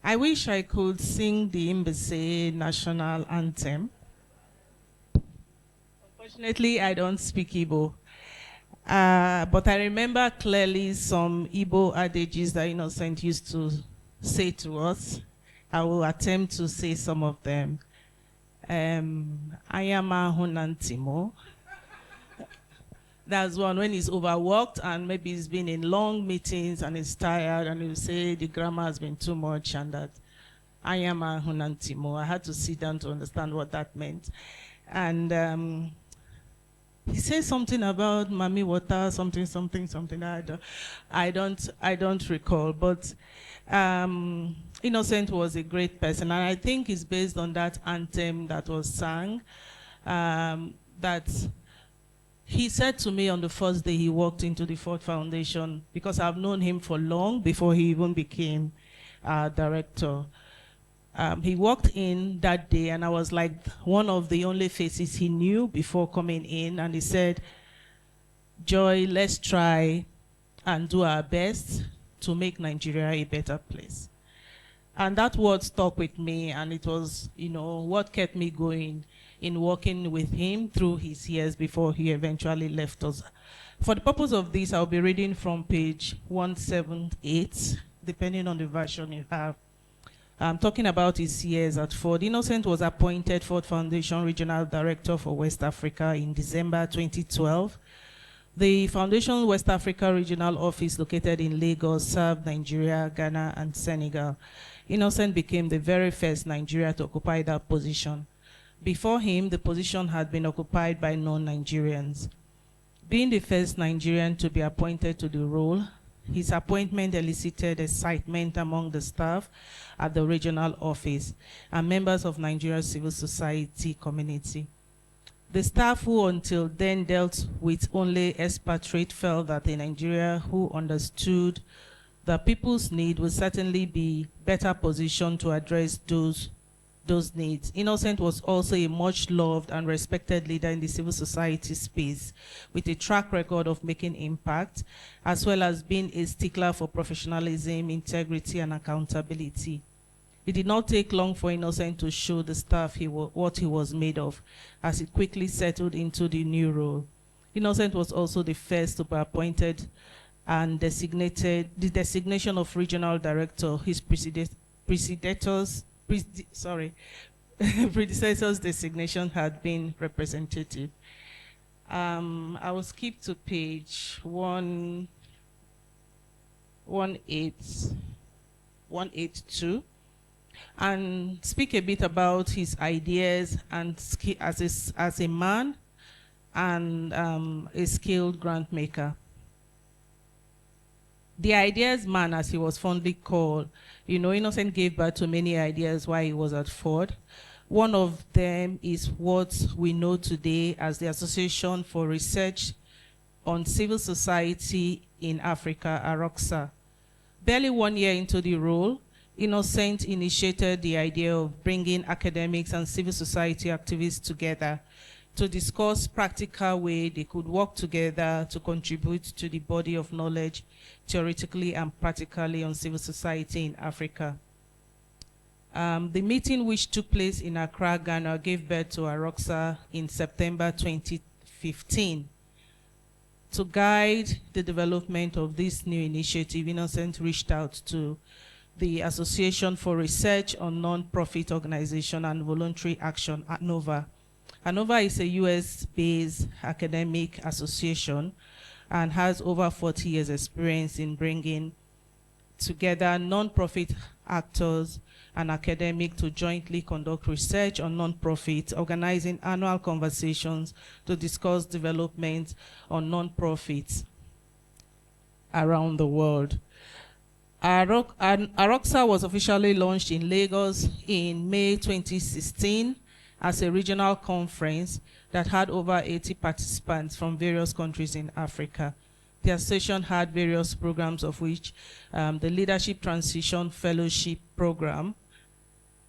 I wish I could sing the Mbese national anthem. Unfortunately, I don't speak Igbo. But I remember clearly some Igbo adages that Innocent used to say to us. I will attempt to say some of them. Ayama hunantimo. That's one when he's overworked and maybe he's been in long meetings and he's tired and he'll say the grammar has been too much and that Ayama hunantimo. I had to sit down to understand what that meant. And he says something about Mami Water, something. I don't recall. But Innocent was a great person, and I think it's based on that anthem that was sung. That he said to me on the first day he walked into the Ford Foundation, because I've known him for long before he even became director. He walked in that day, and I was like one of the only faces he knew before coming in, and he said, "Joy, let's try and do our best to make Nigeria a better place." And that word stuck with me, and it was, what kept me going in working with him through his years before he eventually left us. For the purpose of this, I'll be reading from page 178, depending on the version you have. I'm talking about his years at Ford. Innocent was appointed Ford Foundation Regional Director for West Africa in December 2012. The Foundation West Africa Regional Office, located in Lagos, served Nigeria, Ghana, and Senegal. Innocent became the very first Nigeria to occupy that position. Before him, the position had been occupied by non-Nigerians. Being the first Nigerian to be appointed to the role, his appointment elicited excitement among the staff at the regional office and members of Nigeria's civil society community. The staff, who until then dealt with only expatriates, felt that a Nigeria who understood the people's need would certainly be better positioned to address those needs. Innocent was also a much loved and respected leader in the civil society space, with a track record of making impact, as well as being a stickler for professionalism, integrity, and accountability. It did not take long for Innocent to show the staff what he was made of, as he quickly settled into the new role. Innocent was also the first to be appointed and designated the designation of regional director. His predecessor's designation had been representative. I will skip to page 182 and speak a bit about his ideas and as a man and a skilled grant maker. The ideas man, as he was fondly called, Innocent gave birth to many ideas while he was at Ford. One of them is what we know today as the Association for Research on Civil Society in Africa, AROCSA. Barely 1 year into the role, Innocent initiated the idea of bringing academics and civil society activists together to discuss practical way they could work together to contribute to the body of knowledge, theoretically and practically, on civil society in Africa. The meeting, which took place in Accra, Ghana, gave birth to AROCSA in September 2015. To guide the development of this new initiative, Innocent reached out to the Association for Research on Non-Profit Organization and Voluntary Action, ANOVA. ANOVA is a US-based academic association and has over 40 years experience in bringing together non-profit actors and academics to jointly conduct research on non-profits, organizing annual conversations to discuss development on non-profits around the world. AROCSA was officially launched in Lagos in May 2016 as a regional conference that had over 80 participants from various countries in Africa. The association had various programs, of which the Leadership Transition Fellowship Program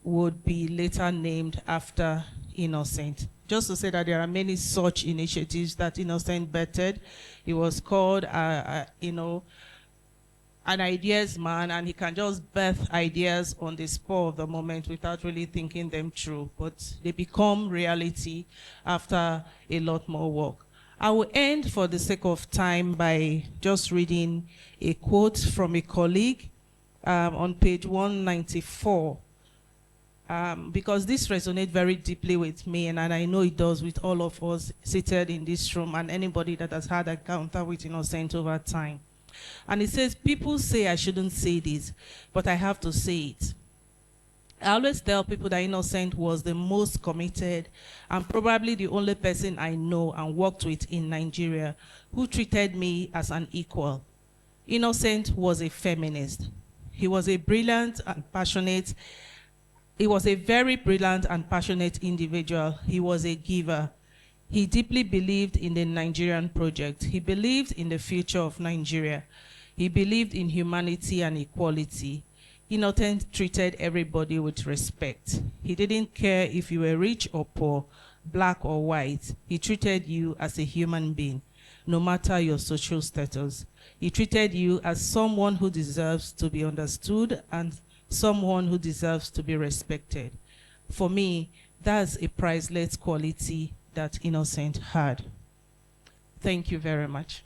would be later named after Innocent. Just to say that there are many such initiatives that Innocent bettered. It was called, an ideas man, and he can just birth ideas on the spur of the moment without really thinking them through, but they become reality after a lot more work. I will end, for the sake of time, by just reading a quote from a colleague on page 194, because this resonates very deeply with me, and I know it does with all of us seated in this room and anybody that has had an encounter with Innocent over time. And it says, people say I shouldn't say this, but I have to say it. I always tell people that Innocent was the most committed and probably the only person I know and worked with in Nigeria who treated me as an equal. Innocent was a feminist. He was a brilliant and passionate. He was a very brilliant and passionate individual. He was a giver. He deeply believed in the Nigerian project. He believed in the future of Nigeria. He believed in humanity and equality. Innocent treated everybody with respect. He didn't care if you were rich or poor, black or white. He treated you as a human being, no matter your social status. He treated you as someone who deserves to be understood and someone who deserves to be respected. For me, that's a priceless quality that Innocent had. Thank you very much.